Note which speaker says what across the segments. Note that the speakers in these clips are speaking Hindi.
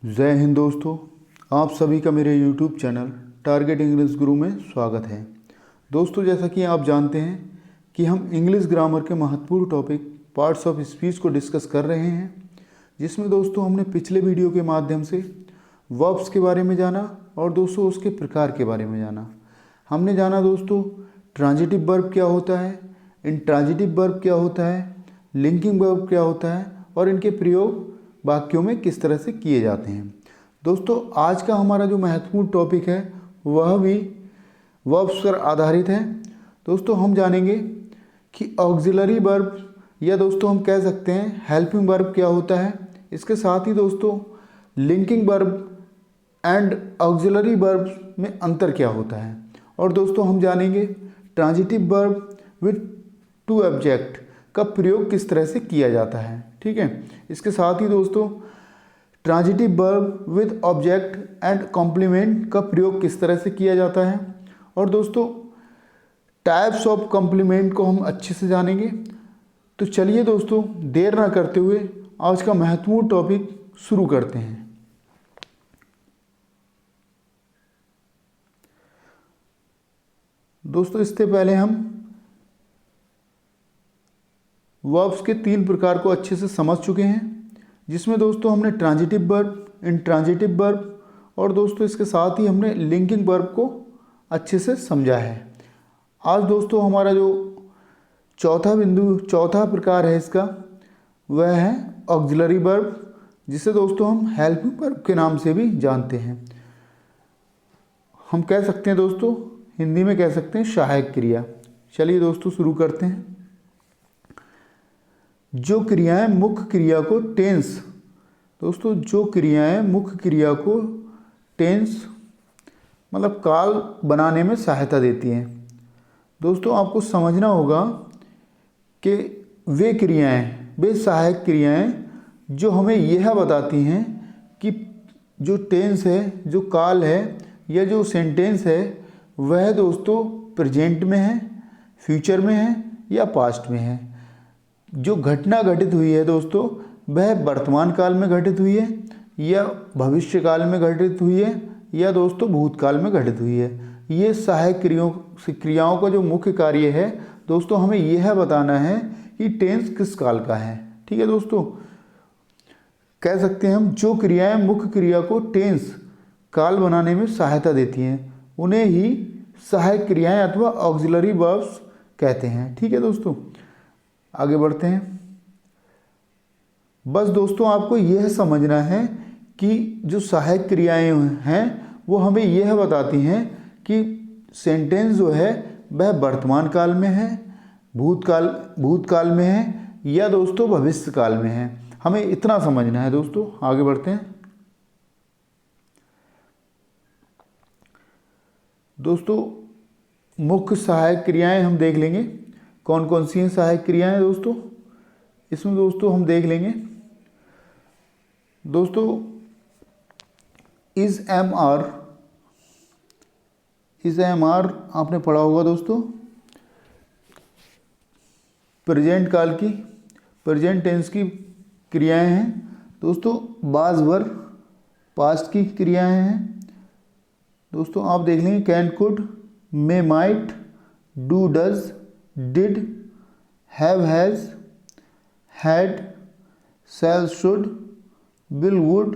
Speaker 1: जय हिंद दोस्तों। आप सभी का मेरे YouTube चैनल टारगेट इंग्लिश गुरु में स्वागत है। दोस्तों, जैसा कि आप जानते हैं कि हम इंग्लिश ग्रामर के महत्वपूर्ण टॉपिक पार्ट्स ऑफ स्पीच को डिस्कस कर रहे हैं, जिसमें दोस्तों हमने पिछले वीडियो के माध्यम से वर्ब्स के बारे में जाना और दोस्तों उसके प्रकार के बारे में जाना। हमने जाना दोस्तों ट्रांजिटिव वर्ब क्या होता है, इंट्रांजिटिव वर्ब क्या होता है, लिंकिंग वर्ब क्या होता है और इनके प्रयोग वाक्यों में किस तरह से किए जाते हैं। दोस्तों, आज का हमारा जो महत्वपूर्ण टॉपिक है वह भी वर्ब्स पर आधारित है। दोस्तों, हम जानेंगे कि ऑक्सिलरी वर्ब या दोस्तों हम कह सकते हैं हेल्पिंग वर्ब क्या होता है। इसके साथ ही दोस्तों linking verb and auxiliary verb में अंतर क्या होता है। और दोस्तों हम जानेंगे transitive verb with to object का प्रयोग किस तरह से किया जाता है। ठीक है, इसके साथ ही दोस्तों transitive verb with object and complement का प्रयोग किस तरह से किया जाता है। और दोस्तों टाइप्स ऑफ कॉम्प्लीमेंट को हम अच्छे से जानेंगे। तो चलिए दोस्तों देर ना करते हुए आज का महत्वपूर्ण टॉपिक शुरू करते हैं। दोस्तों, इससे पहले हम वर्ब्स के 3 प्रकार को अच्छे से समझ चुके हैं, जिसमें दोस्तों हमने ट्रांजिटिव वर्ब, इंट्रांजिटिव वर्ब और दोस्तों इसके साथ ही हमने लिंकिंग वर्ब को अच्छे से समझा है। आज दोस्तों हमारा जो चौथा प्रकार है इसका, वह है ऑक्सिलरी वर्ब, जिसे दोस्तों हम हेल्पिंग वर्ब के नाम से भी जानते हैं। हम कह सकते हैं दोस्तों, हिंदी में कह सकते हैं सहायक क्रिया। चलिए दोस्तों शुरू करते हैं। जो क्रियाएं मुख्य क्रिया को टेंस, दोस्तों जो क्रियाएं मुख्य क्रिया को टेंस मतलब काल बनाने में सहायता देती हैं। दोस्तों आपको समझना होगा कि वे सहायक क्रियाएं जो हमें यह बताती हैं कि जो टेंस है, जो काल है या जो सेंटेंस है वह दोस्तों प्रेजेंट में है, फ्यूचर में है या पास्ट में है। जो घटना घटित हुई है दोस्तों वह वर्तमान काल में घटित हुई है या भविष्य काल में घटित हुई है या दोस्तों भूतकाल में घटित हुई है। ये सहायक क्रियाओं का जो मुख्य कार्य है दोस्तों, हमें यह बताना है कि टेंस किस काल का है। ठीक है दोस्तों, कह सकते हैं हम जो क्रियाएं मुख्य क्रिया को टेंस काल बनाने में सहायता देती हैं उन्हें ही सहायक क्रियाएं अथवा ऑक्सिलरी वर्ब्स कहते हैं। ठीक है दोस्तों, आगे बढ़ते हैं। बस दोस्तों आपको यह समझना है कि जो सहायक क्रियाएं हैं वो हमें यह बताती हैं कि सेंटेंस जो है वह वर्तमान काल में है, भूतकाल में है या दोस्तों भविष्य काल में है। हमें इतना समझना है दोस्तों। आगे बढ़ते हैं। दोस्तों मुख्य सहायक क्रियाएं हम देख लेंगे कौन कौन सी हैं सहायक क्रियाएं दोस्तों। इसमें दोस्तों हम देख लेंगे दोस्तों इज एम आर आपने पढ़ा होगा दोस्तों। प्रेजेंट टेंस की क्रियाएं हैं दोस्तों। वाज वर पास्ट की क्रियाएं हैं दोस्तों। आप देख लेंगे can, could, may, might, do, does, did, have, has, had, shall, should, will, would,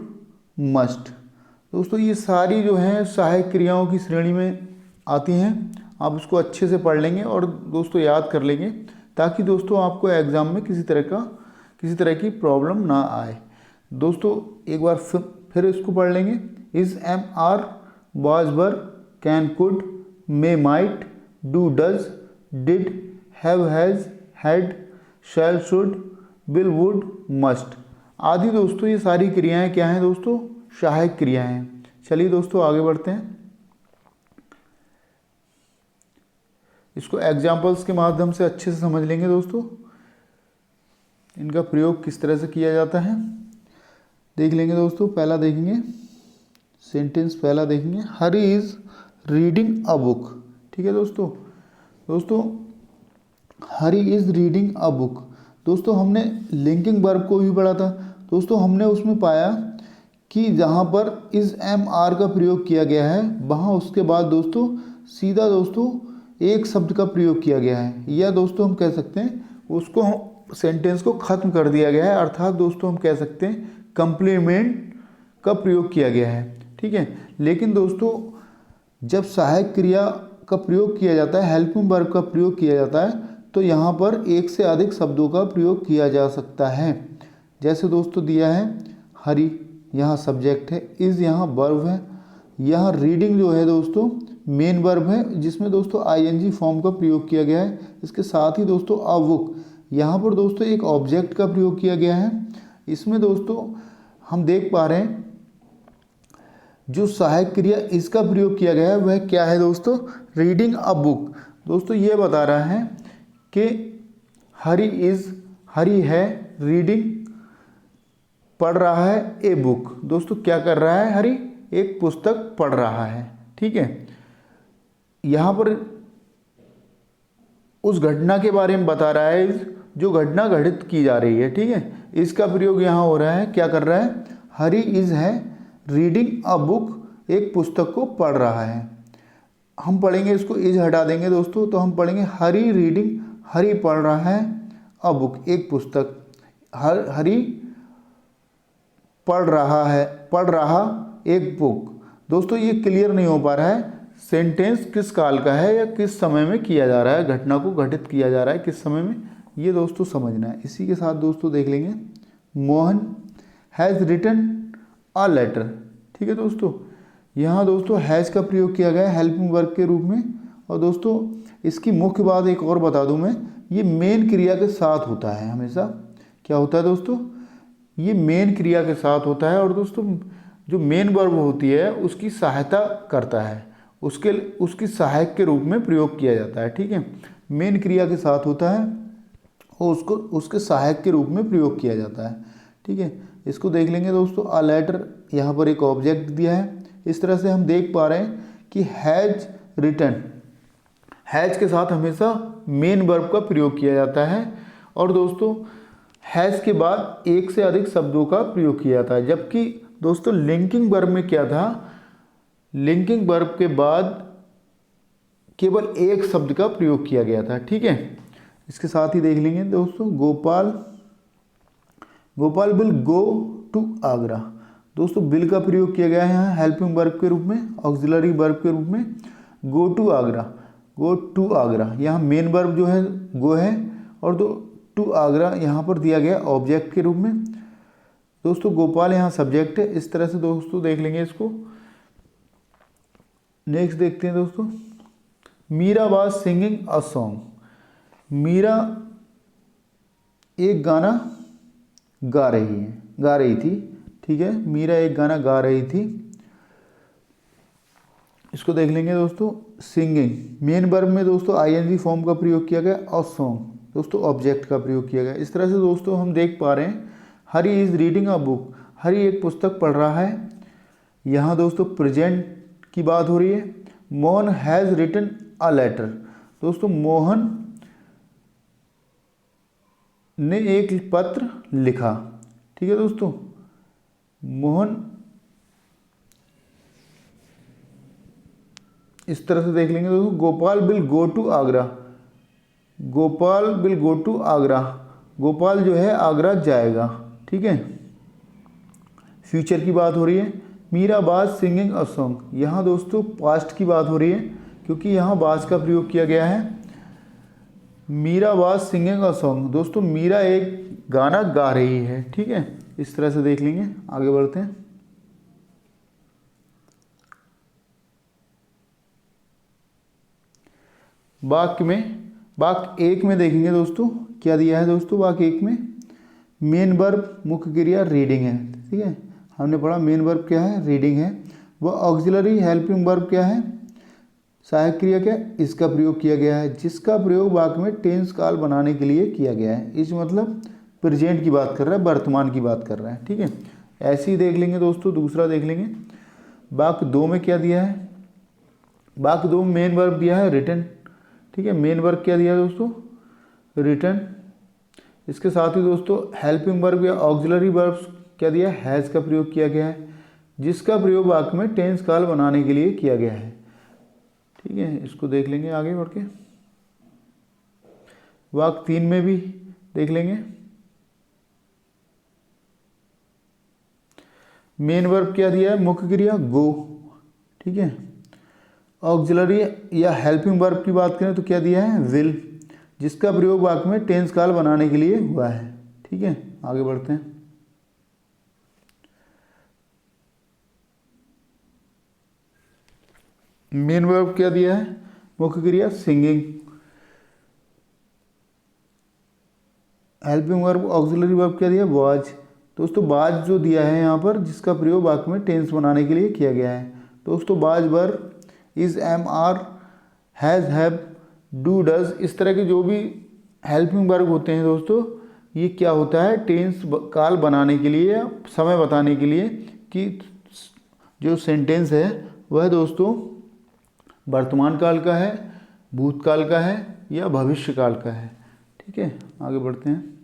Speaker 1: must. दोस्तों ये सारी जो हैं सहायक क्रियाओं की श्रेणी में आती हैं। आप उसको अच्छे से पढ़ लेंगे और दोस्तों याद कर लेंगे, ताकि दोस्तों आपको एग्ज़ाम में किसी तरह की प्रॉब्लम ना आए। दोस्तों एक बार फिर इसको पढ़ लेंगे। Is, am, are, was, were, can, could, may, might, do, does, did, have, has, had, shall, should, will, would, must आदि। दोस्तों ये सारी क्रियाएं क्या हैं दोस्तों? सहायक क्रियाएं हैं। चलिए दोस्तों आगे बढ़ते हैं। इसको एग्जाम्पल्स के माध्यम से अच्छे से समझ लेंगे दोस्तों, इनका प्रयोग किस तरह से किया जाता है देख लेंगे दोस्तों। पहला देखेंगे सेंटेंस, पहला देखेंगे हरी इज रीडिंग अ बुक। ठीक है दोस्तों हरी इज रीडिंग अ बुक। दोस्तों हमने लिंकिंग वर्ब को भी पढ़ा था दोस्तों। हमने उसमें पाया कि जहाँ पर इस एम आर का प्रयोग किया गया है वहाँ उसके बाद दोस्तों सीधा दोस्तों एक शब्द का प्रयोग किया गया है, या दोस्तों हम कह सकते हैं उसको सेंटेंस को ख़त्म कर दिया गया है, अर्थात दोस्तों हम कह सकते हैं कंप्लीमेंट का प्रयोग किया गया है। ठीक है, लेकिन दोस्तों जब सहायक क्रिया का प्रयोग किया जाता है, हेल्पिंग वर्ब का प्रयोग किया जाता है, तो यहाँ पर एक से अधिक शब्दों का प्रयोग किया जा सकता है। जैसे दोस्तों दिया है हरी, यहाँ सब्जेक्ट है, इज़ यहाँ वर्ब है, यहाँ रीडिंग जो है दोस्तों मेन वर्ब है जिसमें दोस्तों आईएनजी फॉर्म का प्रयोग किया गया है। इसके साथ ही दोस्तों अ बुक, यहाँ पर दोस्तों एक ऑब्जेक्ट का प्रयोग किया गया है। इसमें दोस्तों हम देख पा रहे हैं जो सहायक क्रिया इसका प्रयोग किया गया है वह क्या है दोस्तों, रीडिंग अ बुक। दोस्तों ये बता रहा है कि हरी है, रीडिंग पढ़ रहा है, ए बुक। दोस्तों क्या कर रहा है हरी, एक पुस्तक पढ़ रहा है। ठीक है, यहाँ पर उस घटना के बारे में बता रहा है जो घटना घटित की जा रही है। ठीक है, इसका प्रयोग यहाँ हो रहा है, क्या कर रहा है, हरी इज़ है रीडिंग अ बुक, एक पुस्तक को पढ़ रहा है। हम पढ़ेंगे इसको, इज हटा देंगे दोस्तों तो हम पढ़ेंगे हरी रीडिंग, हरी पढ़ रहा है अ बुक, एक पुस्तक। हरी पढ़ रहा एक बुक। दोस्तों ये क्लियर नहीं हो पा रहा है सेंटेंस किस काल का है या किस समय में किया जा रहा है, घटना को घटित किया जा रहा है किस समय में, ये दोस्तों समझना है। इसी के साथ दोस्तों देख लेंगे Mohan has written a letter. ठीक है दोस्तों, यहाँ दोस्तों हैज़ का प्रयोग किया गया है हेल्पिंग वर्ब के रूप में। और दोस्तों इसकी मुख्य बात एक और बता दूँ मैं, ये मेन क्रिया के साथ होता है हमेशा। क्या होता है दोस्तों, ये मेन क्रिया के साथ होता है और दोस्तों जो मेन वर्ब होती है उसकी सहायता करता है, उसकी सहायक के रूप में प्रयोग किया जाता है। ठीक है, मेन क्रिया के साथ होता है और उसको उसके सहायक के रूप में प्रयोग किया जाता है। ठीक है, इसको देख लेंगे दोस्तों अ लेटर, यहाँ पर एक ऑब्जेक्ट दिया है। इस तरह से हम देख पा रहे हैं कि हैज़ रिटन, हैज़ के साथ हमेशा मेन वर्ब का प्रयोग किया जाता है और दोस्तों हैज़ के बाद एक से अधिक शब्दों का प्रयोग किया जाता है। जबकि दोस्तों लिंकिंग वर्ब में क्या था, लिंकिंग वर्ब के बाद केवल एक शब्द का प्रयोग किया गया था। ठीक है, इसके साथ ही देख लेंगे दोस्तों Gopal will go to Agra. दोस्तों बिल का प्रयोग किया गया है यहाँ हेल्पिंग वर्ब के रूप में, ऑक्सिलरी वर्ब के रूप में। गो टू आगरा यहाँ मेन वर्ब जो है गो है और टू आगरा यहाँ पर दिया गया ऑब्जेक्ट के रूप में। दोस्तों गोपाल यहाँ सब्जेक्ट है। इस तरह से दोस्तों देख लेंगे इसको। नेक्स्ट देखते हैं दोस्तों, Meera was singing a song. Meera एक गाना गा रही थी। ठीक है, मीरा एक गाना गा रही थी। इसको देख लेंगे दोस्तों, सिंगिंग मेन वर्ब में दोस्तों आईएनजी फॉर्म का प्रयोग किया गया और सॉन्ग दोस्तों ऑब्जेक्ट का प्रयोग किया गया। इस तरह से दोस्तों हम देख पा रहे हैं हरी इज़ रीडिंग अ बुक, हरी एक पुस्तक पढ़ रहा है। यहाँ दोस्तों प्रेजेंट की बात हो रही है। Mohan has written a letter. दोस्तों मोहन ने एक पत्र लिखा। ठीक है दोस्तों, मोहन इस तरह से देख लेंगे दोस्तों, Gopal will go to Agra. Gopal जो है आगरा जाएगा। ठीक है, फ्यूचर की बात हो रही है। Meera was singing a song, यहाँ दोस्तों पास्ट की बात हो रही है क्योंकि यहाँ वाज का प्रयोग किया गया है। Meera was singing a song, दोस्तों मीरा एक गाना गा रही है। ठीक है, इस तरह से देख लेंगे। आगे बढ़ते हैं। वाक्य एक में देखेंगे दोस्तों क्या दिया है। दोस्तों वाक्य एक में मेन वर्ब मुख्य क्रिया रीडिंग है। ठीक है, हमने पढ़ा मेन वर्ब क्या है, रीडिंग है। वह ऑक्सिलरी हेल्पिंग वर्ब क्या है, सहायक क्रिया क्या है, इसका प्रयोग किया गया है, जिसका प्रयोग वाक्य में टेंस काल बनाने के लिए किया गया है। इस मतलब प्रेजेंट की बात कर रहा है, वर्तमान की बात कर रहा है। ठीक है, ऐसे ही देख लेंगे दोस्तों। दूसरा देख लेंगे वाक्य दो में क्या दिया है। वाक्य दो में मेन वर्ब दिया है रिटन। ठीक है, मेन वर्ब क्या दिया है दोस्तों, रिटन। इसके साथ ही दोस्तों हेल्पिंग वर्ब या ऑक्सिलरी वर्ब क्या दिया, हैज़ का प्रयोग किया गया है। जिसका प्रयोग वाक्य में टेंस काल बनाने के लिए किया गया है। ठीक है, इसको देख लेंगे आगे बढ़ के। वाक्य 3 में भी देख लेंगे। मेन वर्ब क्या दिया है? मुख्य क्रिया गो। ठीक है, ऑक्सिलरी या हेल्पिंग वर्ब की बात करें तो क्या दिया है? विल, जिसका प्रयोग वाक्य में टेंस काल बनाने के लिए हुआ है। ठीक है, आगे बढ़ते हैं। मेन वर्ब क्या दिया है? मुख्य क्रिया singing. Helping verb auxiliary verb क्या दिया? वाज। दोस्तों बाज जो दिया है यहाँ पर, जिसका प्रयोग वाक्य में टेंस बनाने के लिए किया गया है। दोस्तों बाज verb is, am, are, has, have, do, does, इस तरह के जो भी हेल्पिंग वर्ब होते हैं दोस्तों, ये क्या होता है? टेंस काल बनाने के लिए, समय बताने के लिए कि जो सेंटेंस है वह दोस्तों वर्तमान काल का है, भूतकाल का है या भविष्य काल का है। ठीक है, आगे बढ़ते हैं।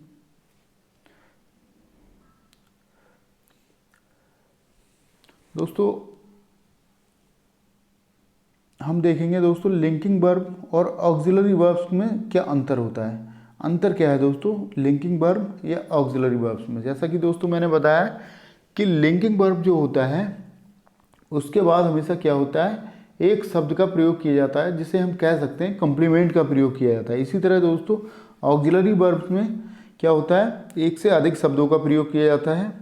Speaker 1: दोस्तों हम देखेंगे दोस्तों लिंकिंग वर्ब और ऑक्सिलरी वर्ब्स में क्या अंतर होता है। अंतर क्या है दोस्तों लिंकिंग वर्ब या ऑक्सिलरी वर्ब्स में? जैसा कि दोस्तों मैंने बताया कि लिंकिंग वर्ब जो होता है उसके बाद हमेशा क्या होता है? एक शब्द का प्रयोग किया जाता है, जिसे हम कह सकते हैं कंप्लीमेंट का प्रयोग किया जाता है। इसी तरह दोस्तों ऑक्सिलरी वर्ब्स में क्या होता है? एक से अधिक शब्दों का प्रयोग किया जाता है,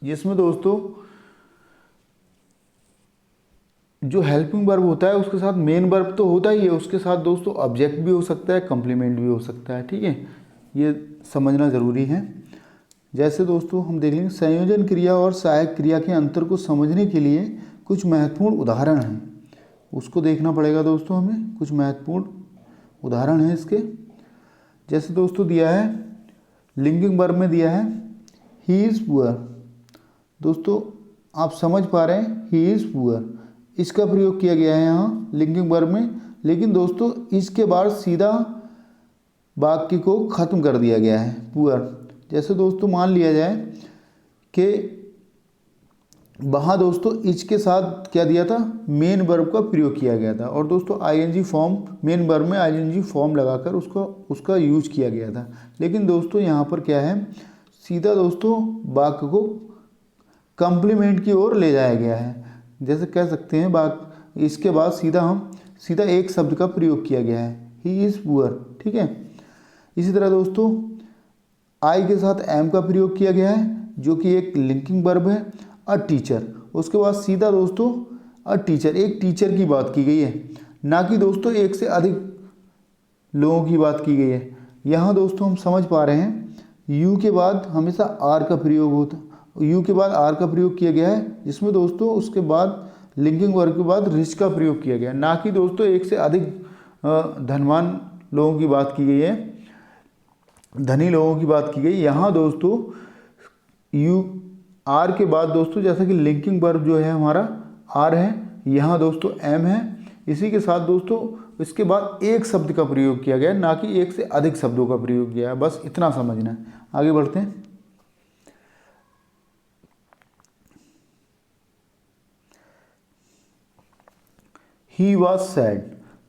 Speaker 1: जिसमें दोस्तों जो हेल्पिंग वर्ब होता है उसके साथ मेन वर्ब तो होता ही है, उसके साथ दोस्तों ऑब्जेक्ट भी हो सकता है, कंप्लीमेंट भी हो सकता है। ठीक है, ये समझना ज़रूरी है। जैसे दोस्तों हम देख लेंगे संयोजन क्रिया और सहायक क्रिया के अंतर को समझने के लिए कुछ महत्वपूर्ण उदाहरण हैं, उसको देखना पड़ेगा दोस्तों हमें। कुछ महत्वपूर्ण उदाहरण हैं इसके। जैसे दोस्तों दिया है लिंकिंग वर्ब में दिया है ही इज़ पुअर। दोस्तों आप समझ पा रहे हैं ही इज़ पुअर, इसका प्रयोग किया गया है यहाँ लिंकिंग वर्ब में, लेकिन दोस्तों इसके बाद सीधा वाक्य को ख़त्म कर दिया गया है पुअर। जैसे दोस्तों मान लिया जाए कि वहाँ दोस्तों इज के साथ क्या दिया था? मेन वर्ब का प्रयोग किया गया था, और दोस्तों आईएनजी फॉर्म, मेन वर्ब में आईएनजी फॉर्म लगाकर उसका यूज किया गया था। लेकिन दोस्तों यहाँ पर क्या है? सीधा दोस्तों वाक्य को कंप्लीमेंट की ओर ले जाया गया है। जैसे कह सकते हैं वाक्य इसके बाद सीधा एक शब्द का प्रयोग किया गया है, ही इज़ पुअर। ठीक है, इसी तरह दोस्तों आई के साथ एम का प्रयोग किया गया है, जो कि एक लिंकिंग वर्ब है। अ टीचर, उसके बाद सीधा दोस्तों अ टीचर, एक टीचर की बात की गई है, ना कि दोस्तों एक से अधिक लोगों की बात की गई है। यहाँ दोस्तों हम समझ पा रहे हैं यू के बाद हमेशा आर का प्रयोग होता है, यू के बाद आर का प्रयोग किया गया है, जिसमें दोस्तों उसके बाद लिंकिंग वर्ब के बाद रिच का प्रयोग किया गया है, ना कि दोस्तों एक से अधिक धनवान लोगों की बात की गई है, धनी लोगों की बात की गई। यहाँ दोस्तों यू आर के बाद दोस्तों जैसा कि लिंकिंग वर्ब जो है हमारा आर है, यहाँ दोस्तों एम है, इसी के साथ दोस्तों इसके बाद एक शब्द का प्रयोग किया गया है, ना कि एक से अधिक शब्दों का प्रयोग किया है। बस इतना समझना है। आगे बढ़ते हैं। He was sad.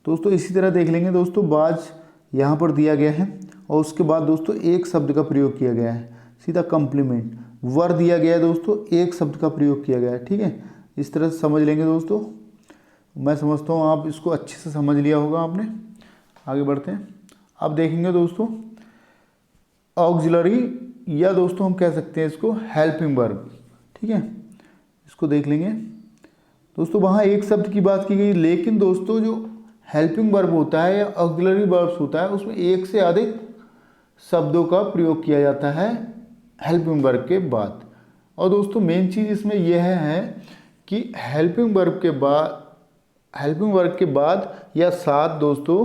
Speaker 1: दोस्तों इसी तरह देख लेंगे दोस्तों बाज यहाँ पर दिया गया है और उसके बाद दोस्तों एक शब्द का प्रयोग किया गया है, सीधा कंप्लीमेंट। वर दिया गया है दोस्तों, एक शब्द का प्रयोग किया गया है। ठीक है, इस तरह से समझ लेंगे दोस्तों। मैं समझता हूँ आप इसको अच्छे से समझ लिया होगा आपने। आगे बढ़ते हैं। अब देखेंगे दोस्तों ऑक्सिलरी या दोस्तों हम कह सकते हैं इसको हेल्पिंग वर्ब। ठीक है, इसको देख लेंगे दोस्तों। वहाँ एक शब्द की बात की गई, लेकिन दोस्तों जो हेल्पिंग वर्ब होता है या ऑक्सिलरी वर्ब्स होता है उसमें एक से अधिक शब्दों का प्रयोग किया जाता है हेल्पिंग वर्ब के बाद। और दोस्तों मेन चीज़ इसमें यह है कि हेल्पिंग वर्ब के बाद या साथ दोस्तों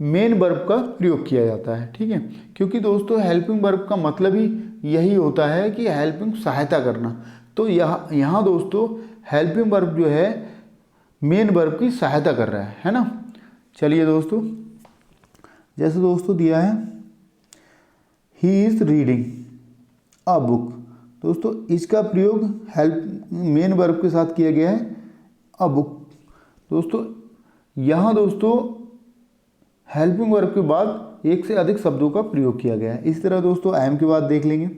Speaker 1: मेन वर्ब का प्रयोग किया जाता है। ठीक है, क्योंकि दोस्तों हेल्पिंग वर्ब का मतलब ही यही होता है कि हेल्पिंग सहायता करना। तो यहाँ दोस्तों हेल्पिंग वर्ब जो है मेन वर्ब की सहायता कर रहा है ना। चलिए दोस्तों, जैसे दोस्तों दिया है he is reading a book. दोस्तों इसका प्रयोग हेल्प मेन वर्ब के साथ किया गया है अ बुक। दोस्तों यहाँ दोस्तों हेल्पिंग वर्ब के बाद एक से अधिक शब्दों का प्रयोग किया गया है। इस तरह दोस्तों एम के बाद देख लेंगे,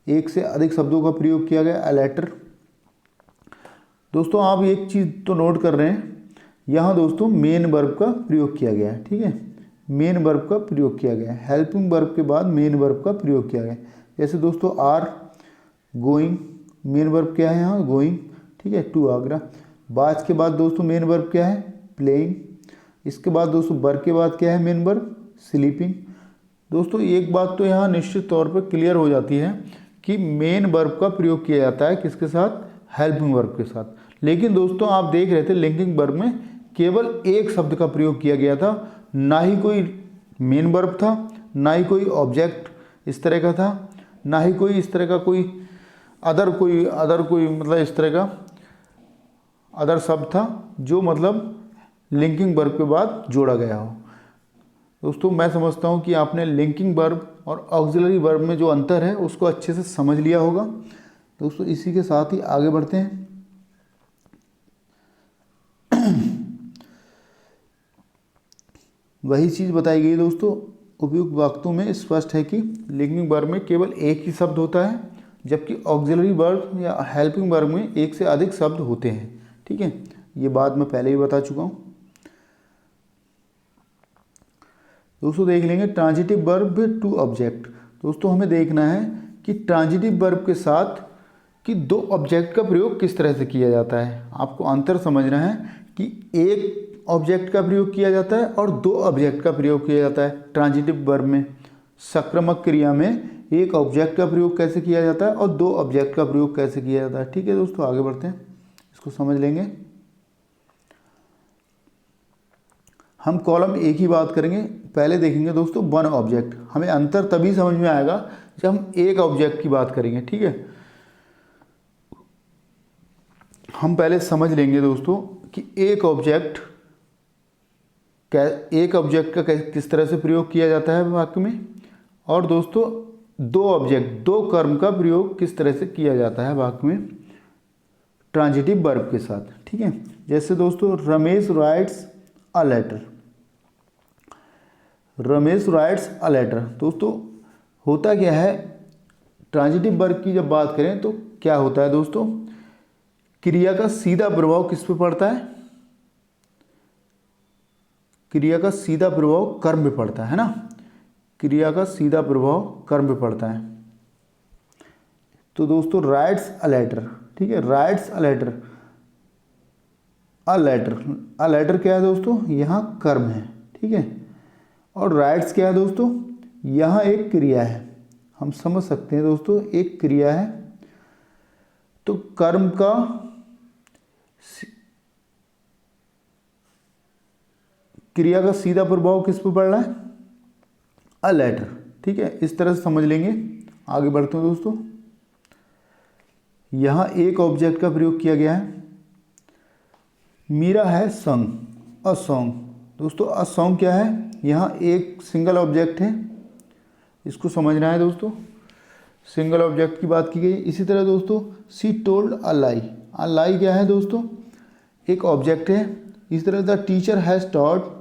Speaker 1: एक से अधिक शब्दों का प्रयोग किया गया अ लेटर। दोस्तों आप एक चीज़ तो नोट कर रहे हैं, यहाँ दोस्तों मेन वर्ब का प्रयोग किया गया है, ठीक है, मेन वर्ब का प्रयोग किया गया है। हेल्पिंग वर्ब के बाद मेन वर्ब का प्रयोग किया गया है। जैसे दोस्तों आर गोइंग, मेन वर्ब क्या है यहाँ गोइंग, ठीक है, टू आगरा। बाज के बाद दोस्तों मेन वर्ब क्या है प्लेइंग। इसके बाद दोस्तों बर के बाद क्या है मेन वर्ब स्लीपिंग। दोस्तों एक बात तो यहाँ निश्चित तौर पर क्लियर हो जाती है कि मेन वर्ब का प्रयोग किया जाता है किसके साथ, हेल्पिंग वर्ब के साथ। लेकिन दोस्तों आप देख रहे थे लिंकिंग वर्ब में केवल एक शब्द का प्रयोग किया गया था, ना ही कोई मेन वर्ब था, ना ही कोई ऑब्जेक्ट इस तरह का था, ना ही कोई इस तरह का कोई अदर कोई मतलब इस तरह का अदर शब्द था जो मतलब लिंकिंग वर्ब के बाद जोड़ा गया हो। दोस्तों मैं समझता हूँ कि आपने लिंकिंग वर्ब और ऑक्सिलरी वर्ब में जो अंतर है उसको अच्छे से समझ लिया होगा। दोस्तों इसी के साथ ही आगे बढ़ते हैं। वही चीज़ बताई गई दोस्तों, उपयुक्त वाक्यों में स्पष्ट है कि लिंकिंग वर्ब में केवल एक ही शब्द होता है, जबकि ऑक्सिलरी वर्ब या हेल्पिंग वर्ब में एक से अधिक शब्द होते हैं, ठीक है, ये बात मैं पहले ही बता चुका हूँ। दोस्तों देख लेंगे transitive verb with two object. दोस्तों हमें देखना है कि ट्रांजिटिव वर्ब के साथ कि दो ऑब्जेक्ट का प्रयोग किस तरह से किया जाता है। आपको अंतर समझना है कि एक ऑब्जेक्ट का प्रयोग किया जाता है और दो ऑब्जेक्ट का प्रयोग किया जाता है। ट्रांजिटिव वर्ब में सक्रमक क्रिया में एक ऑब्जेक्ट का प्रयोग कैसे किया जाता है और दो ऑब्जेक्ट का प्रयोग कैसे किया जाता है। ठीक है दोस्तों आगे बढ़ते हैं, इसको समझ लेंगे। हम कॉलम एक ही बात करेंगे, पहले देखेंगे दोस्तों वन ऑब्जेक्ट। हमें अंतर तभी समझ में आएगा जब हम एक ऑब्जेक्ट की बात करेंगे, ठीक है। हम पहले समझ लेंगे दोस्तों कि एक ऑब्जेक्ट का किस तरह से प्रयोग किया जाता है वाक्य में, और दोस्तों दो ऑब्जेक्ट दो कर्म का प्रयोग किस तरह से किया जाता है वाक्य में ट्रांजिटिव वर्ब के साथ, ठीक है। जैसे दोस्तों Ramesh writes a letter, Ramesh writes a letter. दोस्तों होता क्या है, ट्रांजिटिव वर्ब की जब बात करें तो क्या होता है दोस्तों, क्रिया का सीधा प्रभाव किस पे पड़ता है, क्रिया का सीधा प्रभाव कर्म पे पड़ता है ना, क्रिया का सीधा प्रभाव कर्म पे पड़ता है। तो दोस्तों राइट्स अ लेटर, ठीक है, writes a letter, a letter, a letter क्या है दोस्तों, यहाँ कर्म है, ठीक है, और राइट्स क्या है दोस्तों, यहाँ एक क्रिया है। हम समझ सकते हैं दोस्तों एक क्रिया है, तो कर्म का क्रिया का सीधा प्रभाव किस पर पड़ रहा है, अ लेटर, ठीक है। इस तरह से समझ लेंगे। आगे बढ़ते हैं दोस्तों, यहाँ एक ऑब्जेक्ट का प्रयोग किया गया है, मीरा है संग, अ सॉन्ग। दोस्तों अ सॉन्ग क्या है, यहाँ एक सिंगल ऑब्जेक्ट है, इसको समझना है दोस्तों, सिंगल ऑब्जेक्ट की बात की गई। इसी तरह दोस्तों सी टोल्ड अ लाई, अ लाई क्या है दोस्तों, एक ऑब्जेक्ट है। इस तरह the teacher has taught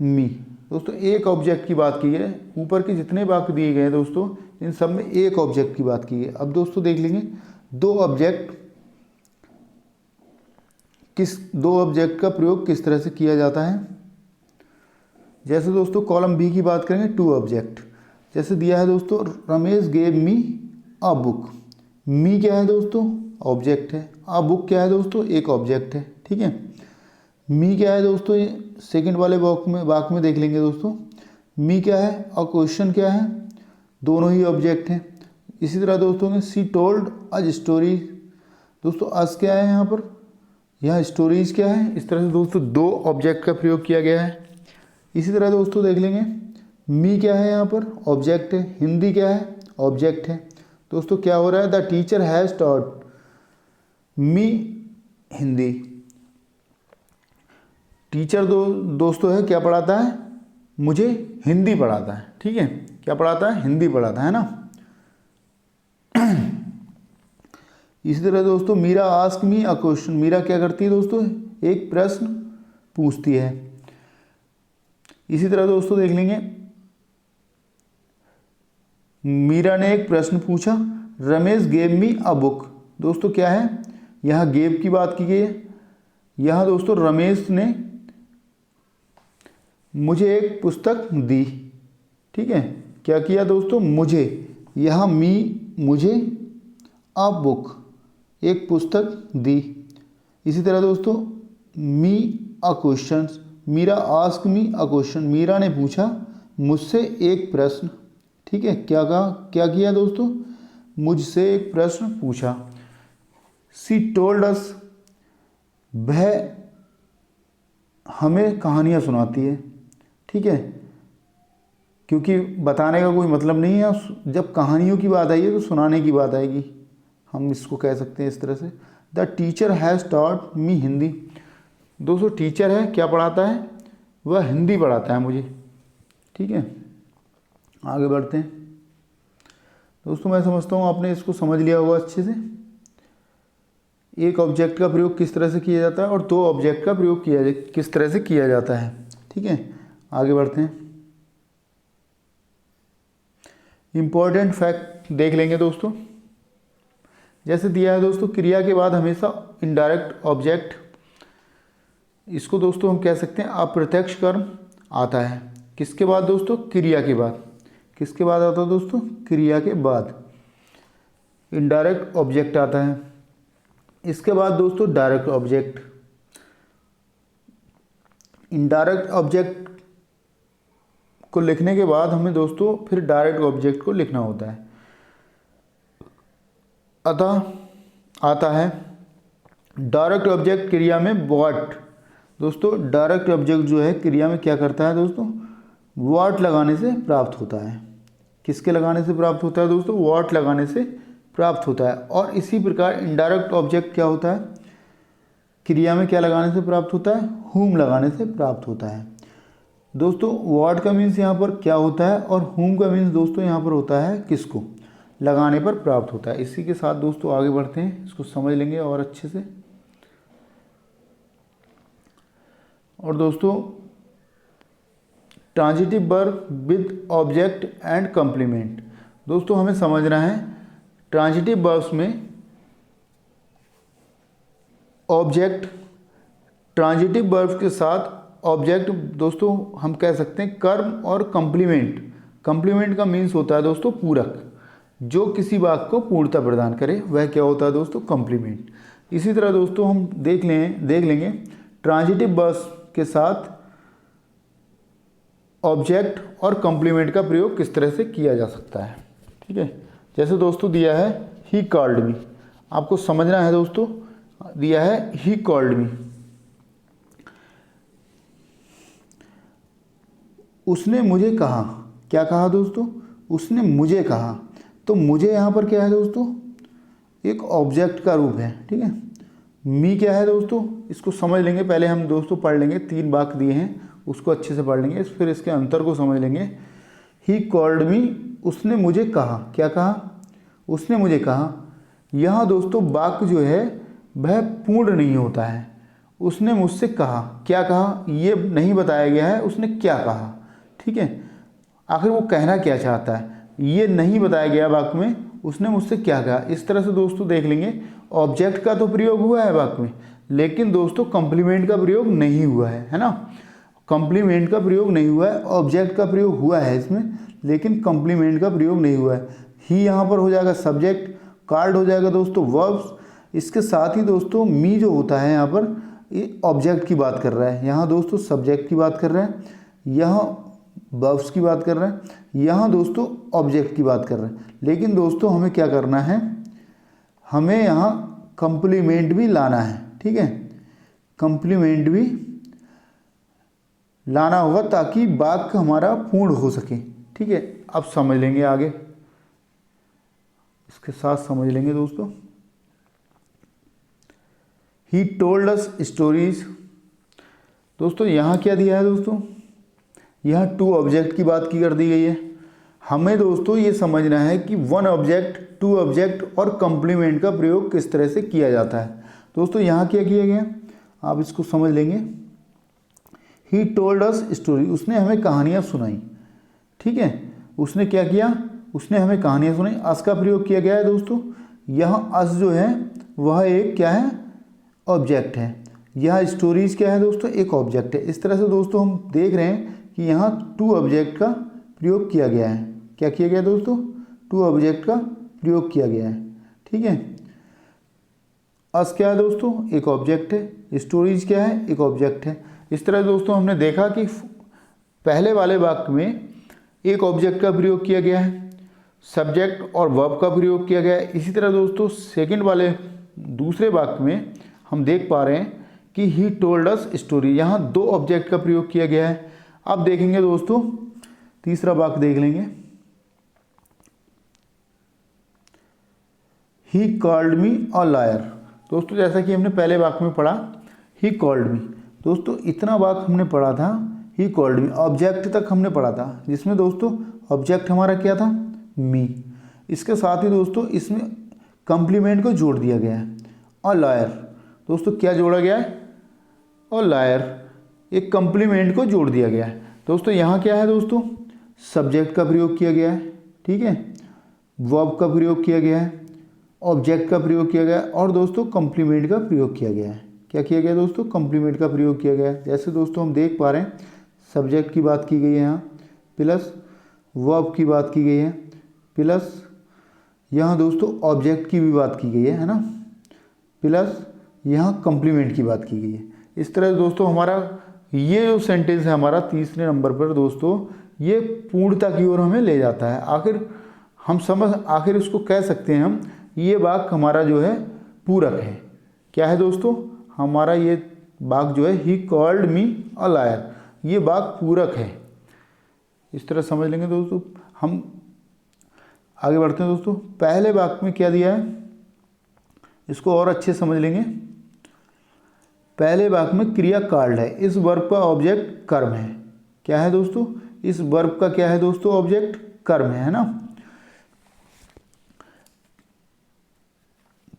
Speaker 1: me, दोस्तों एक ऑब्जेक्ट की बात की है। ऊपर के जितने वाक्य दिए गए हैं दोस्तों इन सब में एक ऑब्जेक्ट की बात की है। अब दोस्तों देख लेंगे दो ऑब्जेक्ट का प्रयोग किस तरह से किया जाता है। जैसे दोस्तों कॉलम बी की बात करेंगे टू ऑब्जेक्ट, जैसे दिया है दोस्तों Ramesh gave me a book. Me क्या है दोस्तों, ऑब्जेक्ट है, अ बुक क्या है दोस्तों, एक ऑब्जेक्ट है, ठीक है। मी क्या है दोस्तों, सेकंड वाले वाक्य में देख लेंगे दोस्तों, मी क्या है और क्वेश्चन क्या है, दोनों ही ऑब्जेक्ट हैं। इसी तरह दोस्तों सी टोल्ड अज स्टोरी, दोस्तों अज क्या है यहाँ पर, यहाँ स्टोरीज क्या है। इस तरह से दोस्तों दो ऑब्जेक्ट का प्रयोग किया गया है। इसी तरह दोस्तों देख लेंगे मी क्या है, यहाँ पर ऑब्जेक्ट है, हिंदी क्या है, ऑब्जेक्ट है। दोस्तों क्या हो रहा है, the teacher has taught me Hindi. Teacher दोस्तों है क्या पढ़ाता है, मुझे हिंदी पढ़ाता है, ठीक है, क्या पढ़ाता है, हिंदी पढ़ाता है ना। इसी तरह दोस्तों Meera ask me a question, Meera क्या करती है दोस्तों, एक प्रश्न पूछती है। इसी तरह दोस्तों देख लेंगे, मीरा ने एक प्रश्न पूछा, Ramesh gave me a book. दोस्तों क्या है, यहाँ गेव की बात की गई है, यहाँ दोस्तों रमेश ने मुझे एक पुस्तक दी। ठीक है, क्या किया दोस्तों, मुझे, यहाँ मी मुझे, अ बुक एक पुस्तक दी। इसी तरह दोस्तों me a question, Meera ask me a question, Meera ने पूछा मुझसे एक प्रश्न। ठीक है, क्या कहा, क्या किया दोस्तों, मुझसे एक प्रश्न पूछा। सी टोल्ड अस, वह हमें कहानियाँ सुनाती है। ठीक है, क्योंकि बताने का कोई मतलब नहीं है, जब कहानियों की बात आई है तो सुनाने की बात आएगी, हम इसको कह सकते हैं इस तरह से। The teacher has taught me Hindi. दोस्तों टीचर है, क्या पढ़ाता है, वह हिंदी पढ़ाता है मुझे। ठीक है, आगे बढ़ते हैं दोस्तों। मैं समझता हूँ आपने इसको समझ लिया होगा अच्छे से, एक ऑब्जेक्ट का प्रयोग किस तरह से किया जाता है और दो ऑब्जेक्ट का प्रयोग किस तरह से किया जाता है। ठीक है, आगे बढ़ते हैं। इम्पोर्टेंट फैक्ट देख लेंगे दोस्तों। जैसे दिया है दोस्तों, क्रिया के बाद हमेशा इनडायरेक्ट ऑब्जेक्ट, इसको दोस्तों हम कह सकते हैं अप्रत्यक्ष कर्म आता है। किसके बाद दोस्तों, क्रिया के बाद। किसके बाद आता है दोस्तों, क्रिया के बाद इनडायरेक्ट ऑब्जेक्ट आता है। इसके बाद दोस्तों डायरेक्ट ऑब्जेक्ट। इनडायरेक्ट ऑब्जेक्ट को लिखने के बाद हमें दोस्तों फिर डायरेक्ट ऑब्जेक्ट को लिखना होता है। अतः आता है डायरेक्ट ऑब्जेक्ट क्रिया में व्हाट। दोस्तों डायरेक्ट ऑब्जेक्ट जो है क्रिया में क्या करता है दोस्तों, व्हाट लगाने से प्राप्त होता है। किसके लगाने से प्राप्त होता है दोस्तों, व्हाट लगाने से प्राप्त होता है। और इसी प्रकार इनडायरेक्ट ऑब्जेक्ट क्या होता है, क्रिया में क्या लगाने से प्राप्त होता है, हुम लगाने से प्राप्त होता है। दोस्तों व्हाट का मीन्स यहाँ पर क्या होता है और हुम का मीन्स दोस्तों यहाँ पर होता है किसको, लगाने पर प्राप्त होता है। इसी के साथ दोस्तों आगे बढ़ते हैं, इसको समझ लेंगे और अच्छे से। और दोस्तों transitive verb with object and complement. दोस्तों हमें समझना है ट्रांजिटिव वर्ब्स में ऑब्जेक्ट, ट्रांजिटिव वर्ब्स के साथ ऑब्जेक्ट दोस्तों हम कह सकते हैं कर्म और कॉम्प्लीमेंट। कॉम्प्लीमेंट का मीन्स होता है दोस्तों पूरक, जो किसी वाक्य को पूर्णता प्रदान करे वह क्या होता है दोस्तों, कॉम्प्लीमेंट। इसी तरह दोस्तों हम देख लेंगे ट्रांजिटिव वर्ब्स के साथ ऑब्जेक्ट और कॉम्प्लीमेंट का प्रयोग किस तरह से किया जा सकता है। ठीक है, जैसे दोस्तों दिया है ही कॉल्ड मी, आपको समझना है दोस्तों, दिया है ही कॉल्ड मी, उसने मुझे कहा। क्या कहा दोस्तों, उसने मुझे कहा। तो मुझे यहाँ पर क्या है दोस्तों, एक ऑब्जेक्ट का रूप है। ठीक है, मी क्या है दोस्तों, इसको समझ लेंगे। पहले हम दोस्तों पढ़ लेंगे, 3 वाक्य दिए हैं उसको अच्छे से पढ़ लेंगे, फिर इसके अंतर को समझ लेंगे। ही कॉल्ड मी, उसने मुझे कहा। क्या कहा, उसने मुझे कहा। यहाँ दोस्तों वाक्य जो है वह पूर्ण नहीं होता है। उसने मुझसे कहा, क्या कहा ये नहीं बताया गया है, उसने क्या कहा। ठीक है, आखिर वो कहना क्या चाहता है ये नहीं बताया गया वाक्य में, उसने मुझसे क्या कहा। इस तरह से दोस्तों देख लेंगे, ऑब्जेक्ट का तो प्रयोग हुआ है वाक्य में, लेकिन दोस्तों कॉम्प्लीमेंट का प्रयोग नहीं हुआ है ना। कॉम्प्लीमेंट का प्रयोग नहीं हुआ है, ऑब्जेक्ट का प्रयोग हुआ है इसमें, लेकिन कॉम्प्लीमेंट का प्रयोग नहीं हुआ है। ही यहाँ पर हो जाएगा सब्जेक्ट, कॉल्ड हो जाएगा दोस्तों वर्ब्स। इसके साथ ही दोस्तों मी जो होता है यहाँ पर ये ऑब्जेक्ट की बात कर रहा है, यहाँ दोस्तों सब्जेक्ट की बात कर रहा है, यहाँ वर्ब्स की बात कर रहा है, यहाँ दोस्तों ऑब्जेक्ट की बात कर रहे हैं। लेकिन दोस्तों हमें क्या करना है, हमें यहाँ कॉम्प्लीमेंट भी लाना है। ठीक है, कॉम्प्लीमेंट भी लाना होगा ताकि वाक्य हमारा पूर्ण हो सके। ठीक है, अब समझ लेंगे आगे, इसके साथ समझ लेंगे दोस्तों। He told us stories. दोस्तों यहाँ क्या दिया है दोस्तों, यहाँ 2 ऑब्जेक्ट की बात की कर दी गई है। हमें दोस्तों ये समझना है कि 1 ऑब्जेक्ट टू ऑब्जेक्ट और कॉम्प्लीमेंट का प्रयोग किस तरह से किया जाता है। दोस्तों यहाँ क्या किया गया, आप इसको समझ लेंगे। ही टोल्ड अस स्टोरी, उसने हमें कहानियाँ सुनाई। ठीक है, उसने क्या किया, उसने हमें कहानियाँ सुनाई। अस का प्रयोग किया गया है दोस्तों। यहाँ अस जो है वह एक क्या है, ऑब्जेक्ट है। यह स्टोरीज क्या है दोस्तों, एक ऑब्जेक्ट है। इस तरह से दोस्तों हम देख रहे हैं कि यहाँ टू ऑब्जेक्ट का प्रयोग किया गया है। क्या किया गया दोस्तों, टू ऑब्जेक्ट का प्रयोग किया गया है। ठीक है, अस क्या है दोस्तों, एक ऑब्जेक्ट है। स्टोरीज क्या है, एक ऑब्जेक्ट है। इस तरह दोस्तों हमने देखा कि पहले वाले वाक्य में एक ऑब्जेक्ट का प्रयोग किया गया है, सब्जेक्ट और वर्ब का प्रयोग किया गया है। इसी तरह दोस्तों सेकंड वाले दूसरे वाक्य में हम देख पा रहे हैं कि ही टोल्ड अस स्टोरी, यहाँ दो ऑब्जेक्ट का प्रयोग किया गया है। अब देखेंगे दोस्तों तीसरा वाक्य देख लेंगे। He called me a liar. दोस्तों जैसा कि हमने पहले वाक्य में पढ़ा ही कॉल्ड मी, दोस्तों इतना वाक्य हमने पढ़ा था ही कॉल्ड मी, ऑब्जेक्ट तक हमने पढ़ा था, जिसमें दोस्तों ऑब्जेक्ट हमारा क्या था, मी। इसके साथ ही दोस्तों इसमें कॉम्प्लीमेंट को जोड़ दिया गया है, अ लायर। दोस्तों क्या जोड़ा गया है, अ लायर, एक कॉम्प्लीमेंट को जोड़ दिया गया है। दोस्तों यहाँ क्या है दोस्तों, सब्जेक्ट का प्रयोग किया गया है। ठीक है, वर्ब का प्रयोग किया गया है, ऑब्जेक्ट का प्रयोग किया गया है और दोस्तों कॉम्प्लीमेंट का प्रयोग किया गया है। क्या किया गया दोस्तों, कॉम्प्लीमेंट का प्रयोग किया गया है। जैसे दोस्तों हम देख पा रहे हैं सब्जेक्ट की बात की गई है यहाँ, प्लस वर्ब की बात की गई है, प्लस यहाँ दोस्तों ऑब्जेक्ट की भी बात की गई है ना, प्लस यहाँ कॉम्प्लीमेंट की बात की गई है। इस तरह दोस्तों हमारा ये जो सेंटेंस है हमारा तीसरे नंबर पर दोस्तों, ये पूर्णता की ओर हमें ले जाता है। आखिर इसको कह सकते हैं हम, ये वाक्य हमारा जो है पूरक है। क्या है दोस्तों, हमारा ये वाक्य जो है he called me a liar, ये वाक्य पूरक है। इस तरह समझ लेंगे दोस्तों। हम आगे बढ़ते हैं दोस्तों। पहले वाक्य में क्या दिया है, इसको और अच्छे समझ लेंगे। पहले वाक्य में क्रिया कॉल्ड है, इस वर्ब का ऑब्जेक्ट कर्म है। क्या है दोस्तों, इस वर्ब का क्या है दोस्तों, ऑब्जेक्ट कर्म है ना।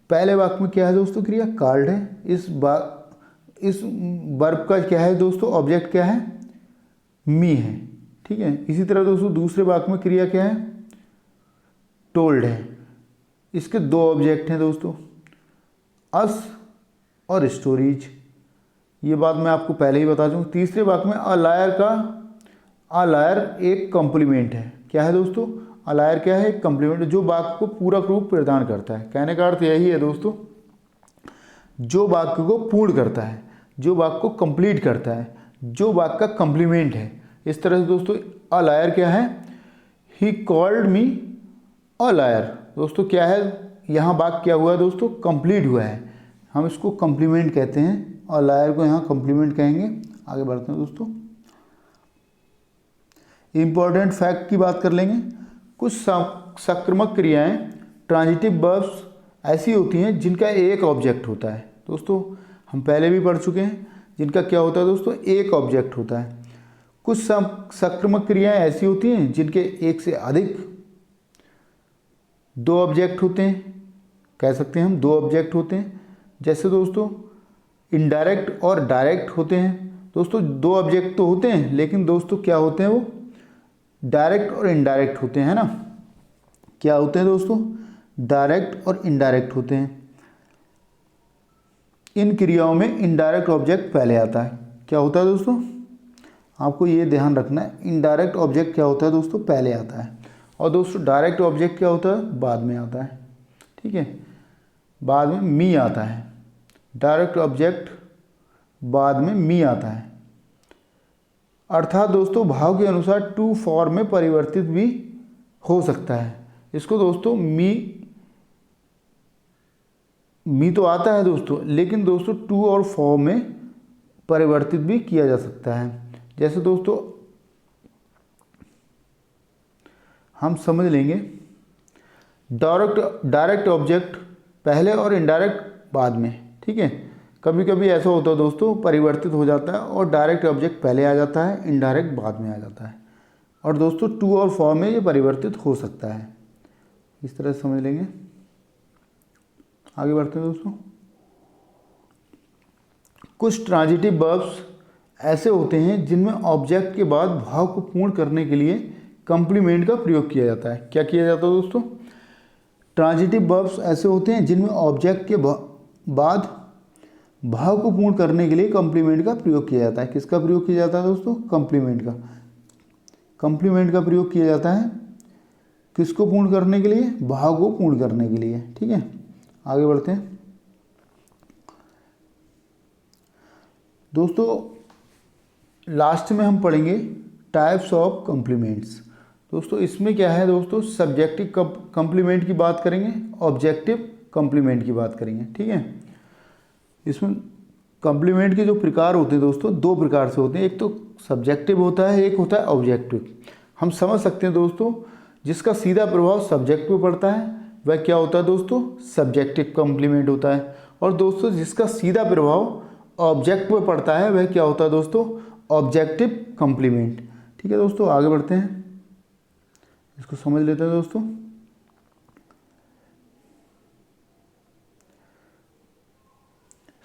Speaker 1: पहले वाक्य में क्या है दोस्तों, क्रिया कॉल्ड है। इस वर्ब का क्या है दोस्तों, ऑब्जेक्ट क्या है, मी है। ठीक है, इसी तरह दोस्तों दूसरे वाक्य में क्रिया क्या है, टोल्ड है। इसके दो ऑब्जेक्ट हैं दोस्तों, अस और स्टोरीज। ये बात मैं आपको पहले ही बता दूँ। तीसरे वाक्य में अ लायर एक कॉम्प्लीमेंट है। क्या है दोस्तों, अ लायर क्या है, एक कॉम्प्लीमेंट जो वाक्य को पूरक रूप प्रदान करता है। कहने का अर्थ यही है दोस्तों, जो वाक्य को पूर्ण करता है, जो वाक्य को कंप्लीट करता है, जो वाक्य का कॉम्प्लीमेंट है। इस तरह से दोस्तों अ लायर क्या है, he called me a liar. दोस्तों क्या है, यहाँ वाक्य क्या हुआ है दोस्तों, कंप्लीट हुआ है। हम इसको कॉम्प्लीमेंट कहते हैं और लायर को यहाँ कॉम्प्लीमेंट कहेंगे। आगे बढ़ते हैं दोस्तों, इंपॉर्टेंट फैक्ट की बात कर लेंगे। कुछ सक्रमक क्रियाएं, ट्रांजिटिव वर्ब्स ऐसी होती हैं जिनका एक ऑब्जेक्ट होता है। दोस्तों हम पहले भी पढ़ चुके हैं, जिनका क्या होता है दोस्तों, एक ऑब्जेक्ट होता है। कुछ सक्रमक क्रियाएं ऐसी होती हैं जिनके एक से अधिक दो ऑब्जेक्ट होते हैं। कह सकते हैं हम दो ऑब्जेक्ट होते हैं। जैसे दोस्तों इनडायरेक्ट और डायरेक्ट होते हैं। दोस्तों दो ऑब्जेक्ट तो होते हैं, लेकिन दोस्तों क्या होते हैं, वो डायरेक्ट और इनडायरेक्ट होते हैं ना। क्या होते हैं दोस्तों, डायरेक्ट और इनडायरेक्ट होते हैं। इन क्रियाओं में इनडायरेक्ट ऑब्जेक्ट पहले आता है। क्या होता है दोस्तों, आपको ये ध्यान रखना है, इनडायरेक्ट ऑब्जेक्ट क्या होता है दोस्तों, पहले आता है। और दोस्तों डायरेक्ट ऑब्जेक्ट क्या होता है, बाद में आता है। ठीक है, बाद में मी आता है। डायरेक्ट ऑब्जेक्ट बाद में मी आता है। अर्थात दोस्तों भाव के अनुसार टू फॉर्म में परिवर्तित भी हो सकता है। इसको दोस्तों मी तो आता है दोस्तों, लेकिन दोस्तों टू और फॉर्म में परिवर्तित भी किया जा सकता है। जैसे दोस्तों हम समझ लेंगे, डायरेक्ट ऑब्जेक्ट पहले और इनडायरेक्ट बाद में। ठीक है, कभी कभी ऐसा होता है दोस्तों, परिवर्तित हो जाता है और डायरेक्ट ऑब्जेक्ट पहले आ जाता है, इनडायरेक्ट बाद में आ जाता है। और दोस्तों टू और फॉर्म में ये परिवर्तित हो सकता है। इस तरह से समझ लेंगे। आगे बढ़ते हैं दोस्तों। कुछ ट्रांजिटिव वर्ब्स ऐसे होते हैं जिनमें ऑब्जेक्ट के बाद भाव को पूर्ण करने के लिए कंप्लीमेंट का प्रयोग किया जाता है। क्या किया जाता है दोस्तों? ट्रांजिटिव वर्ब्स ऐसे होते हैं जिनमें ऑब्जेक्ट के बाद भाव को पूर्ण करने के लिए कंप्लीमेंट का प्रयोग किया जाता है। किसका प्रयोग किया जाता है दोस्तों? कंप्लीमेंट का। कंप्लीमेंट का प्रयोग किया जाता है किसको पूर्ण करने के लिए? भाव को पूर्ण करने के लिए। ठीक है, आगे बढ़ते हैं दोस्तों। लास्ट में हम पढ़ेंगे टाइप्स ऑफ कंप्लीमेंट्स। दोस्तों इसमें क्या है दोस्तों? सब्जेक्टिव कंप्लीमेंट की बात करेंगे, ऑब्जेक्टिव कंप्लीमेंट की बात करेंगे। ठीक है, इसमें कंप्लीमेंट के जो प्रकार होते हैं दोस्तों, दो प्रकार से होते हैं। एक तो सब्जेक्टिव होता है, एक होता है ऑब्जेक्टिव। हम समझ सकते हैं दोस्तों, जिसका सीधा प्रभाव सब्जेक्ट पे पड़ता है वह क्या होता है दोस्तों? सब्जेक्टिव कंप्लीमेंट होता है। और दोस्तों जिसका सीधा प्रभाव ऑब्जेक्ट पे पड़ता है वह क्या होता है दोस्तों? Objective complement. ठीक है दोस्तों, आगे बढ़ते हैं, इसको समझ लेते हैं दोस्तों।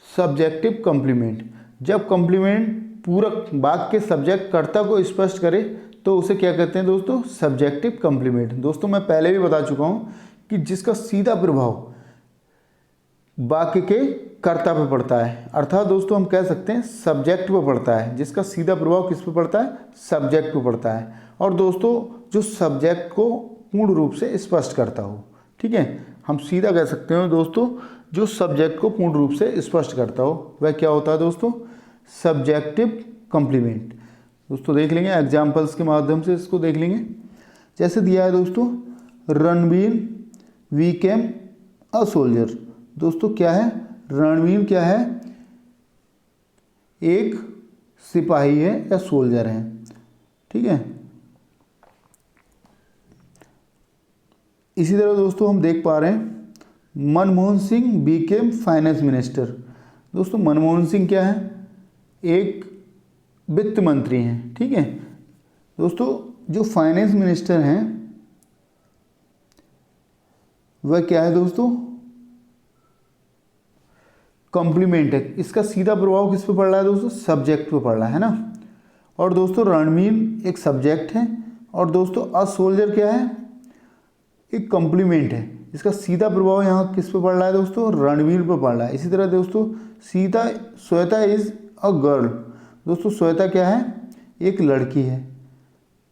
Speaker 1: सब्जेक्टिव कंप्लीमेंट, जब कंप्लीमेंट पूरक वाक्य के सब्जेक्ट कर्ता को स्पष्ट करे तो उसे क्या कहते हैं दोस्तों? Subjective complement. दोस्तों मैं पहले भी बता चुका हूं कि जिसका सीधा प्रभाव वाक्य के कर्ता पे पड़ता है, अर्थात दोस्तों हम कह सकते हैं सब्जेक्ट पे पड़ता है। जिसका सीधा प्रभाव किस पे पड़ता है? सब्जेक्ट पे पड़ता है। और दोस्तों जो सब्जेक्ट को पूर्ण रूप से स्पष्ट करता हो। ठीक है, हम सीधा कह सकते हैं दोस्तों, जो सब्जेक्ट को पूर्ण रूप से स्पष्ट करता हो वह क्या होता है दोस्तों? Subjective complement. दोस्तों देख लेंगे एग्जाम्पल्स के माध्यम से, इसको देख लेंगे। जैसे दिया है दोस्तों, रणवीर बिकेम अ सोल्जर। दोस्तों क्या है? रणवीर क्या है? एक सिपाही है या सोल्जर है। ठीक है, इसी तरह दोस्तों हम देख पा रहे हैं Manmohan Singh Beckham finance minister. दोस्तों मनमोहन सिंह क्या है? एक वित्त मंत्री हैं। ठीक है दोस्तों, जो फाइनेंस मिनिस्टर हैं वह क्या है दोस्तों? कॉम्प्लीमेंट है। इसका सीधा प्रभाव किस पे पड़ रहा है दोस्तों? सब्जेक्ट पे पड़ रहा है ना। और दोस्तों रणवीर एक सब्जेक्ट है और दोस्तों अ सोल्जर क्या है? एक कॉम्प्लीमेंट है। इसका सीधा प्रभाव यहाँ किस पे पड़ रहा है दोस्तों? रणवीर पे पड़ रहा है। इसी तरह दोस्तों सीधा श्वेता इज अ गर्ल। दोस्तों श्वेता क्या है? एक लड़की है।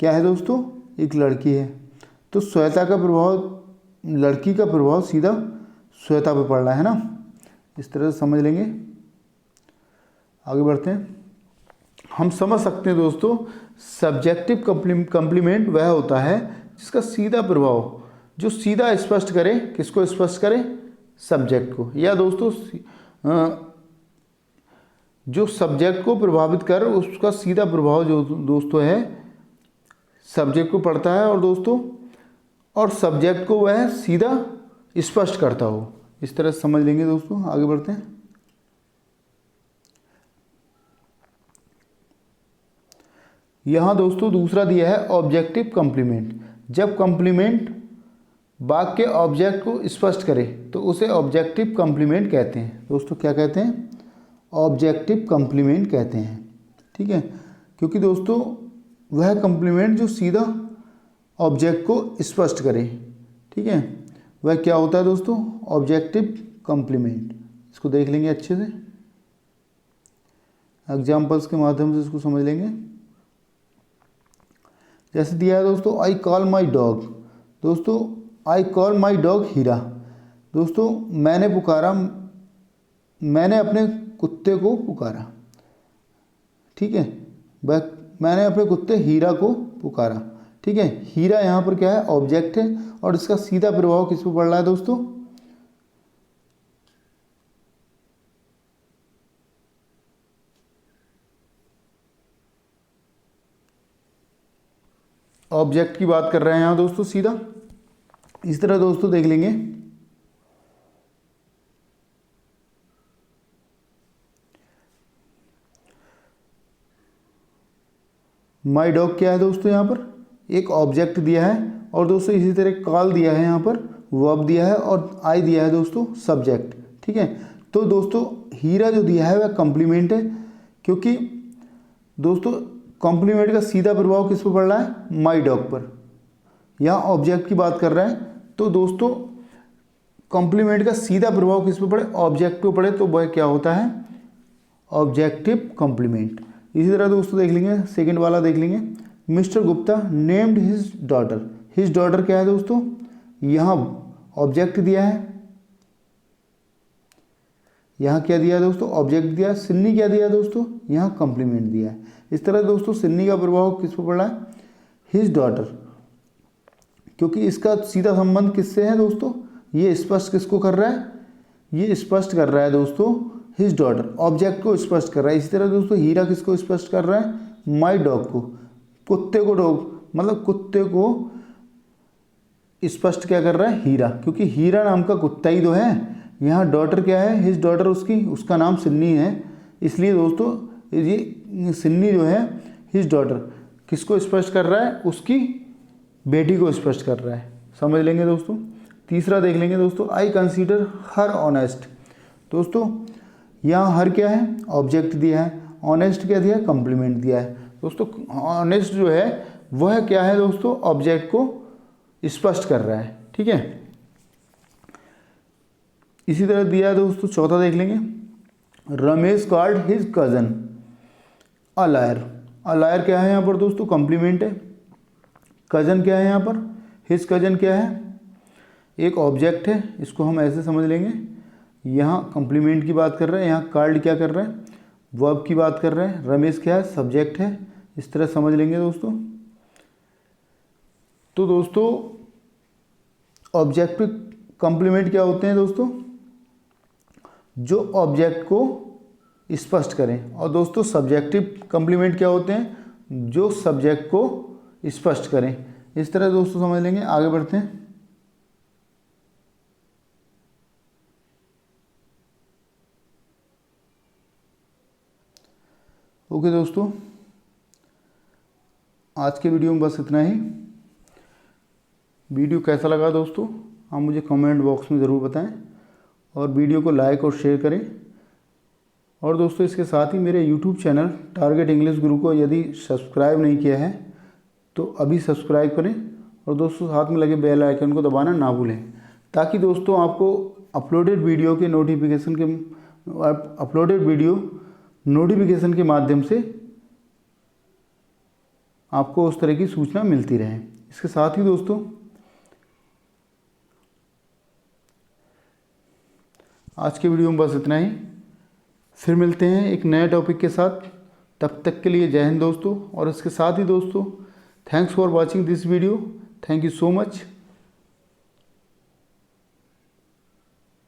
Speaker 1: क्या है दोस्तों? एक लड़की है। तो श्वेता का प्रभाव, लड़की का प्रभाव सीधा श्वेता पे पड़ रहा है ना। इस तरह से समझ लेंगे। आगे बढ़ते हैं। हम समझ सकते हैं दोस्तों, सब्जेक्टिव कंप्लीमेंट वह होता है जिसका सीधा प्रभाव, जो सीधा स्पष्ट करे, किसको स्पष्ट करे? सब्जेक्ट को। या दोस्तों जो सब्जेक्ट को प्रभावित कर उसका सीधा प्रभाव जो दोस्तों है सब्जेक्ट को पड़ता है। और दोस्तों और सब्जेक्ट को वह सीधा स्पष्ट करता हो। इस तरह से समझ लेंगे दोस्तों। आगे बढ़ते हैं। यहां दोस्तों दूसरा दिया है ऑब्जेक्टिव कंप्लीमेंट। जब कंप्लीमेंट वाक्य के ऑब्जेक्ट को स्पष्ट करे तो उसे ऑब्जेक्टिव कंप्लीमेंट कहते हैं। दोस्तों क्या कहते हैं? ऑब्जेक्टिव कंप्लीमेंट कहते हैं। ठीक है, क्योंकि दोस्तों वह कंप्लीमेंट जो सीधा ऑब्जेक्ट को स्पष्ट करे, ठीक है, वह क्या होता है दोस्तों? Objective complement. इसको देख लेंगे अच्छे से, एग्जाम्पल्स के माध्यम से इसको समझ लेंगे। जैसे दिया है दोस्तों, आई कॉल माई डॉग। दोस्तों आई कॉल माई डॉग हीरा। दोस्तों मैंने अपने कुत्ते को पुकारा। ठीक है, मैंने अपने कुत्ते हीरा को पुकारा। ठीक है, हीरा यहाँ पर क्या है? ऑब्जेक्ट है। और इसका सीधा प्रभाव किस पर पड़ रहा है दोस्तों? ऑब्जेक्ट की बात कर रहे हैं यहाँ दोस्तों सीधा। इस तरह दोस्तों देख लेंगे, माई डॉग क्या है दोस्तों? यहाँ पर एक ऑब्जेक्ट दिया है। और दोस्तों इसी तरह कॉल दिया है यहाँ पर, वर्ब दिया है और आई दिया है दोस्तों सब्जेक्ट। ठीक है, तो दोस्तों हीरा जो दिया है वह कॉम्प्लीमेंट है, क्योंकि दोस्तों कॉम्प्लीमेंट का सीधा प्रभाव किस पर पड़ रहा है, माई डॉग पर। यहाँ ऑब्जेक्ट की बात कर रहा है, तो दोस्तों कॉम्प्लीमेंट का सीधा प्रभाव किस पर पड़े, ऑब्जेक्ट पे पड़े, तो वह क्या होता है, ऑब्जेक्टिव कॉम्प्लीमेंट। इसी तरह दोस्तों देख लेंगे, सेकंड वाला देख लेंगे, mister Gupta named his daughter. His daughter क्या है दोस्तों, यहाँ ऑब्जेक्ट दिया है, यहाँ क्या दिया है दोस्तों, ऑब्जेक्ट दिया। सिन्नी क्या दिया है दोस्तों, यहाँ कॉम्प्लीमेंट दिया है। इस तरह दोस्तों सिन्नी का प्रभाव किस पर पड़ रहा है, हिज डॉटर, क्योंकि इसका सीधा संबंध किससे है दोस्तों, ये स्पष्ट किसको कर रहा है, ये स्पष्ट कर रहा है दोस्तों हिज डॉटर, ऑब्जेक्ट को स्पष्ट कर रहा है। इसी तरह दोस्तों हीरा किसको स्पष्ट कर रहा है, माई डॉग को, कुत्ते को, डॉग मतलब कुत्ते को स्पष्ट क्या कर रहा है, हीरा, क्योंकि हीरा नाम का कुत्ता ही तो है। यहाँ डॉटर क्या है, हिज डॉटर, उसका नाम सिन्नी है, इसलिए दोस्तों ये सिन्नी जो है हिज डॉटर किसको स्पष्ट कर रहा है, उसकी बेटी को स्पष्ट कर रहा है। समझ लेंगे दोस्तों। तीसरा देख लेंगे दोस्तों, आई कंसीडर हर ऑनेस्ट। दोस्तों यहाँ हर क्या है, ऑब्जेक्ट दिया है, ऑनेस्ट क्या दिया है, कॉम्प्लीमेंट दिया है। दोस्तों ऑनेस्ट जो है वह क्या है दोस्तों, ऑब्जेक्ट को स्पष्ट कर रहा है। ठीक है, इसी तरह दिया है दोस्तों, चौथा देख लेंगे, Ramesh called his cousin a liar. A liar क्या है यहाँ पर दोस्तों, कॉम्प्लीमेंट है। कजन क्या है यहाँ पर, हिज कजन क्या है, एक ऑब्जेक्ट है, इसको हम ऐसे समझ लेंगे, यहाँ कॉम्प्लीमेंट की बात कर रहे हैं, यहाँ कॉल्ड क्या कर रहे हैं, वर्ब की बात कर रहे हैं, रमेश क्या है, सब्जेक्ट है। इस तरह समझ लेंगे दोस्तों। तो दोस्तों ऑब्जेक्टिव कॉम्प्लीमेंट क्या होते हैं दोस्तों, जो ऑब्जेक्ट को स्पष्ट करें, और दोस्तों सब्जेक्टिव कॉम्प्लीमेंट क्या होते हैं, जो सब्जेक्ट को स्पष्ट करें। इस तरह दोस्तों समझ लेंगे। आगे बढ़ते हैं। ओके दोस्तों, आज के वीडियो में बस इतना ही। वीडियो कैसा लगा दोस्तों आप मुझे कमेंट बॉक्स में ज़रूर बताएं, और वीडियो को लाइक और शेयर करें। और दोस्तों इसके साथ ही मेरे यूट्यूब चैनल टारगेट इंग्लिश गुरु को यदि सब्सक्राइब नहीं किया है तो अभी सब्सक्राइब करें, और दोस्तों साथ में लगे बेल आइकन को दबाना ना भूलें, ताकि दोस्तों आपको अपलोडेड वीडियो नोटिफिकेशन के माध्यम से आपको उस तरह की सूचना मिलती रहे। इसके साथ ही दोस्तों आज के वीडियो में बस इतना ही। फिर मिलते हैं एक नए टॉपिक के साथ। तब तक के लिए जय हिंद दोस्तों। और इसके साथ ही दोस्तों thanks for watching this video. Thank you so much.